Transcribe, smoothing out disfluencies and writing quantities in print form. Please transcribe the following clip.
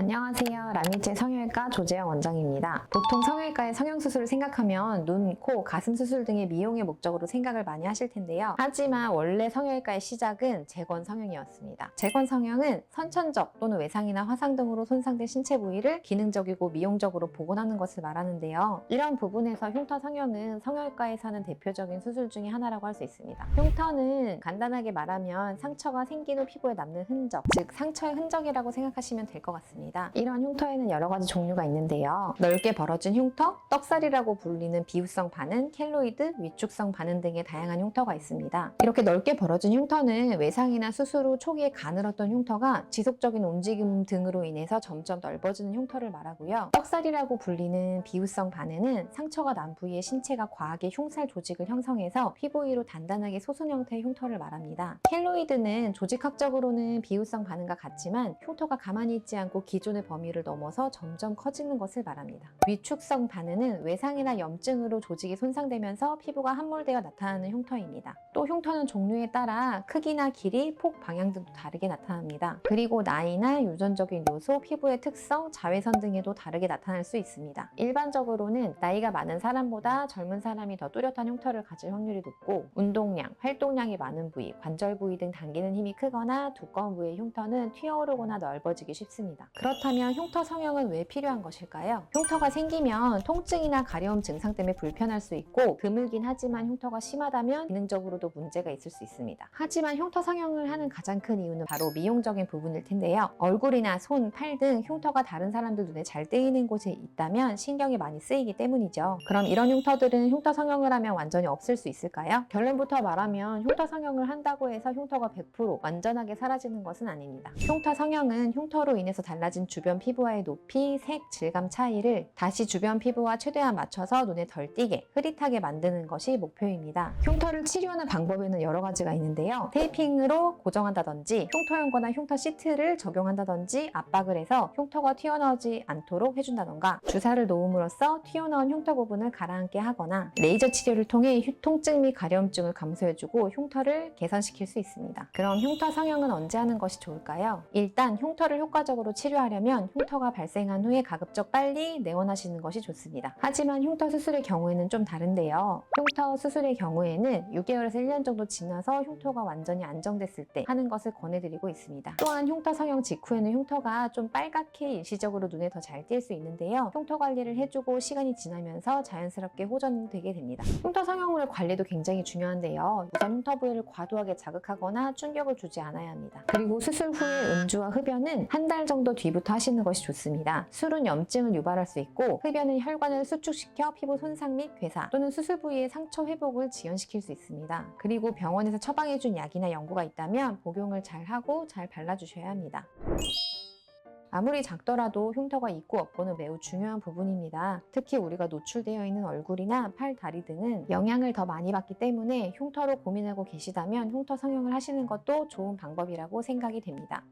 안녕하세요. 라미제 성형외과 조재영 원장입니다. 보통 성형외과의 성형수술을 생각하면 눈, 코, 가슴 수술 등의 미용의 목적으로 생각을 많이 하실 텐데요. 하지만 원래 성형외과의 시작은 재건 성형이었습니다. 재건 성형은 선천적 또는 외상이나 화상 등으로 손상된 신체 부위를 기능적이고 미용적으로 복원하는 것을 말하는데요. 이런 부분에서 흉터 성형은 성형외과에서 하는 대표적인 수술 중에 하나라고 할 수 있습니다. 흉터는 간단하게 말하면 상처가 생긴 후 피부에 남는 흔적, 즉 상처의 흔적이라고 생각하시면 될 것 같습니다. 이런 흉터에는 여러 가지 종류가 있는데요. 넓게 벌어진 흉터, 떡살이라고 불리는 비후성 반응, 켈로이드, 위축성 반응 등의 다양한 흉터가 있습니다. 이렇게 넓게 벌어진 흉터는 외상이나 수술 후 초기에 가늘었던 흉터가 지속적인 움직임 등으로 인해서 점점 넓어지는 흉터를 말하고요. 떡살이라고 불리는 비후성 반응은 상처가 난 부위에 신체가 과하게 흉살 조직을 형성해서 피부 위로 단단하게 솟은 형태의 흉터를 말합니다. 켈로이드는 조직학적으로는 비후성 반응과 같지만 흉터가 가만히 있지 않고 기존의 범위를 넘어서 점점 커지는 것을 말합니다. 위축성 반응은 외상이나 염증으로 조직이 손상되면서 피부가 함몰되어 나타나는 흉터입니다. 또 흉터는 종류에 따라 크기나 길이, 폭, 방향 등도 다르게 나타납니다. 그리고 나이나 유전적인 요소, 피부의 특성, 자외선 등에도 다르게 나타날 수 있습니다. 일반적으로는 나이가 많은 사람보다 젊은 사람이 더 뚜렷한 흉터를 가질 확률이 높고 운동량, 활동량이 많은 부위, 관절 부위 등 당기는 힘이 크거나 두꺼운 부위의 흉터는 튀어오르거나 넓어지기 쉽습니다. 그렇다면 흉터 성형은 왜 필요한 것일까요? 흉터가 생기면 통증이나 가려움 증상 때문에 불편할 수 있고 드물긴 하지만 흉터가 심하다면 기능적으로도 문제가 있을 수 있습니다. 하지만 흉터 성형을 하는 가장 큰 이유는 바로 미용적인 부분일 텐데요. 얼굴이나 손, 팔 등 흉터가 다른 사람들 눈에 잘 띄이는 곳에 있다면 신경이 많이 쓰이기 때문이죠. 그럼 이런 흉터들은 흉터 성형을 하면 완전히 없을 수 있을까요? 결론부터 말하면 흉터 성형을 한다고 해서 흉터가 100% 완전하게 사라지는 것은 아닙니다. 흉터 성형은 흉터로 인해서 달라진 주변 피부와의 높이, 색, 질감 차이를 다시 주변 피부와 최대한 맞춰서 눈에 덜 띄게 흐릿하게 만드는 것이 목표입니다. 흉터를 치료하는 방법에는 여러 가지가 있는데요. 테이핑으로 고정한다든지 흉터연고나 흉터 시트를 적용한다든지 압박을 해서 흉터가 튀어나오지 않도록 해준다던가 주사를 놓음으로써 튀어나온 흉터 부분을 가라앉게 하거나 레이저 치료를 통해 통증 및 가려움증을 감소해주고 흉터를 개선시킬 수 있습니다. 그럼 흉터 성형은 언제 하는 것이 좋을까요? 일단 흉터를 효과적으로 치료하려면 흉터가 발생한 후에 가급적 빨리 내원하시는 것이 좋습니다. 하지만 흉터 수술의 경우에는 좀 다른데요. 흉터 수술의 경우에는 6개월에서 1년 정도 지나서 흉터가 완전히 안정됐을 때 하는 것을 권해드리고 있습니다. 또한 흉터 성형 직후에는 흉터가 좀 빨갛게 일시적으로 눈에 더 잘 띌 수 있는데요. 흉터 관리를 해주고 시간이 지나면서 자연스럽게 호전되게 됩니다. 흉터 성형 후의 관리도 굉장히 중요한데요. 우선 흉터 부위를 과도하게 자극하거나 충격을 주지 않아야 합니다. 그리고 수술 후에 음주와 흡연은 한 달 정도 뒤부터 하시는 것이 좋습니다. 술은 염증을 유발할 수 있고 흡연은 혈관을 수축시켜 피부 손상 및 괴사 또는 수술 부위의 상처 회복을 지연시킬 수 있습니다. 그리고 병원에서 처방해준 약이나 연고가 있다면 복용을 잘 하고 잘 발라주셔야 합니다. 아무리 작더라도 흉터가 있고 없고는 매우 중요한 부분입니다. 특히 우리가 노출되어 있는 얼굴이나 팔, 다리 등은 영향을 더 많이 받기 때문에 흉터로 고민하고 계시다면 흉터 성형을 하시는 것도 좋은 방법이라고 생각이 됩니다.